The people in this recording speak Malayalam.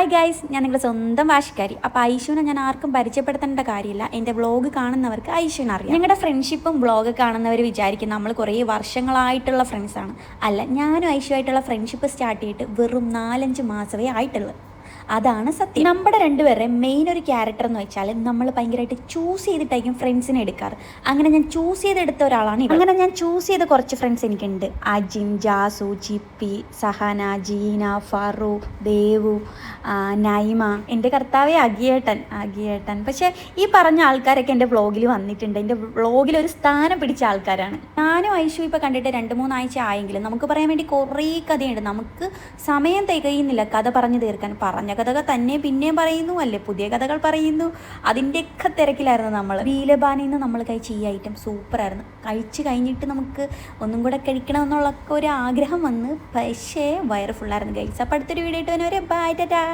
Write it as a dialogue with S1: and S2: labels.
S1: ഹായ് ഗൈസ്, ഞാൻ നിങ്ങളുടെ സ്വന്തം വാശിക്കാരി. അപ്പോൾ ഐഷുവിനെ ഞാൻ ആർക്കും പരിചയപ്പെടുത്തേണ്ട കാര്യമില്ല. എൻ്റെ വ്ളോഗ് കാണുന്നവർക്ക് ഐഷുവിനെ അറിയാം. ഞങ്ങളുടെ ഫ്രണ്ട്ഷിപ്പും വ്ളോഗ് കാണുന്നവർ വിചാരിക്കും നമ്മൾ കുറേ വർഷങ്ങളായിട്ടുള്ള ഫ്രണ്ട്സാണ്. അല്ല, ഞാനും ഐഷുവായിട്ടുള്ള ഫ്രണ്ട്ഷിപ്പ് സ്റ്റാർട്ട് ചെയ്തിട്ട് വെറും 4-5 മാസമേ ആയിട്ടുള്ളൂ. അതാണ് സത്യം. നമ്മുടെ രണ്ടുപേരുടെ മെയിൻ ഒരു ക്യാരക്ടർ എന്ന് വെച്ചാൽ നമ്മൾ ഭയങ്കരമായിട്ട് ചൂസ് ചെയ്തിട്ടായിരിക്കും ഫ്രണ്ട്സിനെ എടുക്കാറ്. അങ്ങനെ ഞാൻ ചൂസ് ചെയ്തെടുത്ത ഒരാളാണ്. അങ്ങനെ ഞാൻ ചൂസ് ചെയ്ത കുറച്ച് ഫ്രണ്ട്സ് എനിക്കുണ്ട്. അജിൻ, ജാസു, ചിപ്പി, സഹന, ജീന, ഫറൂഖ്, ദേവു, നൈമ, എൻ്റെ കർത്താവേ അഗിയേട്ടൻ. പക്ഷേ ഈ പറഞ്ഞ ആൾക്കാരൊക്കെ എൻ്റെ വ്ളോഗിൽ വന്നിട്ടുണ്ട്. എൻ്റെ വ്ളോഗിൽ ഒരു സ്ഥാനം പിടിച്ച ആൾക്കാരാണ്. ഞാനും ഐഷു ഇപ്പോൾ കണ്ടിട്ട് 2-3 ആഴ്ച ആയെങ്കിലും നമുക്ക് പറയാൻ വേണ്ടി കുറേ കഥയുണ്ട്. നമുക്ക് സമയം തികയുന്നില്ല കഥ പറഞ്ഞു തീർക്കാൻ. പറഞ്ഞ കഥകൾ തന്നെ പിന്നെയും പറയുന്നു, അല്ലേ പുതിയ കഥകൾ പറയുന്നു. അതിൻ്റെയൊക്കെ തിരക്കിലായിരുന്നു നമ്മൾ. ബീലബാനിൽ നിന്ന് നമ്മൾ കഴിച്ച ഈ ഐറ്റം സൂപ്പറായിരുന്നു. കഴിച്ച് കഴിഞ്ഞിട്ട് നമുക്ക് ഒന്നും കൂടെ കഴിക്കണമെന്നുള്ളൊക്കെ ഒരു ആഗ്രഹം വന്ന്, പക്ഷേ വയറ് ഫുള്ളായിരുന്നു ഗൈസ്. അപ്പോൾ അടുത്തൊരു വീഡിയോ ഇട്ട് വരെ ബൈ ടാറ്റാ.